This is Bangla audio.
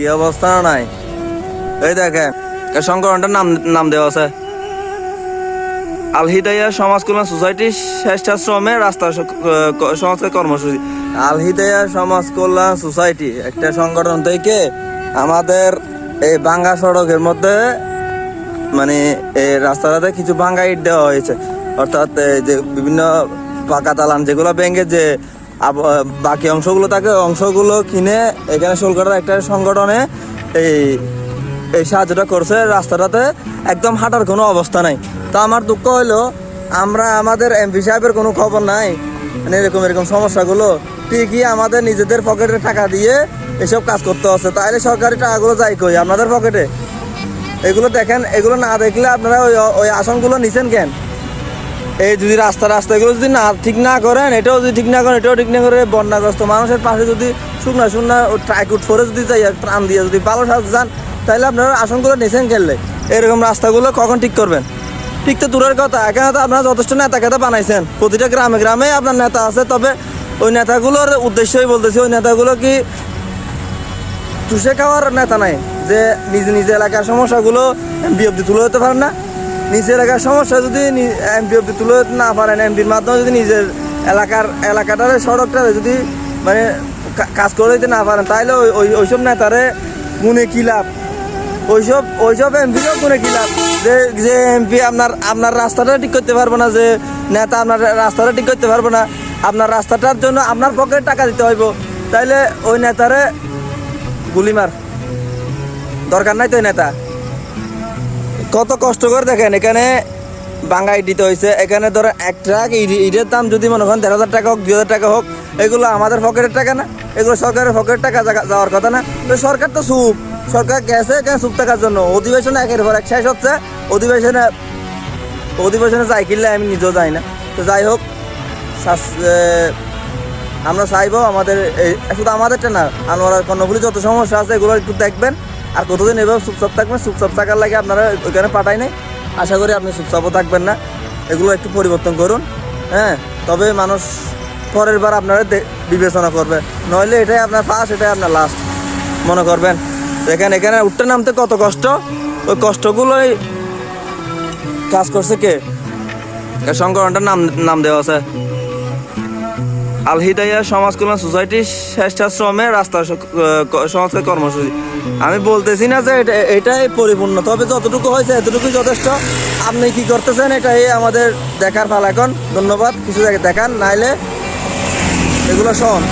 কি অবস্থা নাই, এই দেখেন সংগঠনটার নাম দেওয়া আছে আল হিদায়া সমাজ কল্যাণ সোসাইটি স্বেচ্ছাশ্রমে রাস্তা সংস্কার কর্মসূচি। আল হিদায়া সমাজ কল্যাণ সোসাইটি একটা সংগঠন থেকে আমাদের এই ভাঙ্গা সড়কের মধ্যে মানে এই রাস্তাটাতে কিছু ভাঙ্গা ইট দেওয়া হয়েছে, অর্থাৎ যে বিভিন্ন পাকা তালান যেগুলো ভেঙে যে বাকি অংশগুলো থাকে অংশগুলো কিনে এখানে শোলকাটার একটা সংগঠনে এই সাহায্যটা করছে। রাস্তাটাতে একদম হাঁটার কোনো অবস্থা নাই। তো আমার দুঃখ হইলো আমরা আমাদের এমপি সাহেবের কোনো খবর নাই, মানে এরকম সমস্যাগুলো ঠিকই আমাদের নিজেদের পকেটে টাকা দিয়ে এসব কাজ করতে হচ্ছে। তাহলে সরকারি টাকাগুলো যাই কই আপনাদের পকেটে? এগুলো দেখেন, এগুলো না দেখলে আপনারা ওই আসনগুলো নিছেন কেন? এই যদি রাস্তা এগুলো যদি ঠিক না করেন, এটাও যদি ঠিক না করেন, এটাও ঠিক না করে বন্যাগ্রস্ত মানুষের পাশে যদি শুকনা ট্রাইকুট ফোরে যদি যাই প্রাণ দিয়ে যদি ভালো সাহায্য যান, তাহলে আপনারা আসনগুলো নিছেন খেললে এরকম রাস্তাগুলো কখন ঠিক করবেন? ঠিক তো দূরের কথা, এখানে তো আপনারা যথেষ্ট নেতা খেতা বানাইছেন, প্রতিটা গ্রামে গ্রামে আপনার নেতা আছে। তবে ওই নেতাগুলোর উদ্দেশ্যই বলতেছি, ওই নেতাগুলো কি চুষে খাওয়ার নেতা নাই যে নিজ এলাকার সমস্যাগুলো এমপি অব্দি তুলে ধরতে পারেন না? নিজ এলাকার সমস্যা যদি এমপি অব্দি তুলে ধরতে না পারেন, এমপির মাধ্যমে যদি নিজের এলাকাটার সড়কটারে যদি মানে কাজ করে দিতে না পারেন, তাহলে ওইসব নেতারে গুণে কী লাভ? ওইসব এমপিকেও গুণে কী লাভ? যে এমপি আপনার রাস্তাটা ঠিক করতে পারবো না, যে নেতা আপনার রাস্তাটা ঠিক করতে পারবো না, আপনার রাস্তাটার জন্য আপনার পকেটে টাকা দিতে হইব, তাইলে ওই নেতারে গুলি মার, দরকার নাই তো। ওই নেতা কত কষ্ট করে দেখেন এখানে ভাঙ্গা ইট দিতে হয়েছে। এখানে ধরেন এক ট্রাক ইটের দাম যদি মনে করেন ১,৫০০ টাকা হোক ২,০০০ টাকা হোক, এগুলো আমাদের পকেটের টাকা না, এগুলো সরকারের পকেটের টাকা যাওয়ার কথা না। তো সরকার তো চুপ, সরকার গেছে এখানে চুপ থাকার জন্য। অধিবেশনে একের পর এক শেষ হচ্ছে, অধিবেশনে যাই কিনলে আমি নিজেও যাই না। তো যাই হোক, আমরা চাইবো আমাদের শুধু আমাদেরটা না, আনোয়ার কর্ণফুলি যত সমস্যা আছে এগুলো একটু দেখবেন। আর কতদিন এভাবে চুপচাপ থাকবেন? চুপচাপ থাকার লাগে আপনারা ওইখানে পাঠাই নাই, আশা করি আপনি চুপচাপও থাকবেন না। এগুলো একটু পরিবর্তন করুন, হ্যাঁ। তবে মানুষ পরের বার আপনারা বিবেচনা করবে, নইলে এটাই আপনার ফার্স্ট, এটাই আপনার লাস্ট মনে করবেন। দেখেন এখানে উঠতে নামতে কত কষ্ট, ওই কষ্টগুলোই কাজ করছে কে? সংগঠনটার নাম দেওয়া আছে আল হিদায়া সমাজ কল্যাণ সোসাইটি স্বেচ্ছাশ্রমে রাস্তা সংস্কার কর্মসূচি। আমি বলতেছি না যে এটাই পরিপূর্ণ, তবে যতটুকু হয়েছে এতটুকুই যথেষ্ট। আপনি কি করতেছেন এটাই আমাদের দেখার পালা এখন। ধন্যবাদ, কিছু দেখান, নাইলে এগুলো শোন।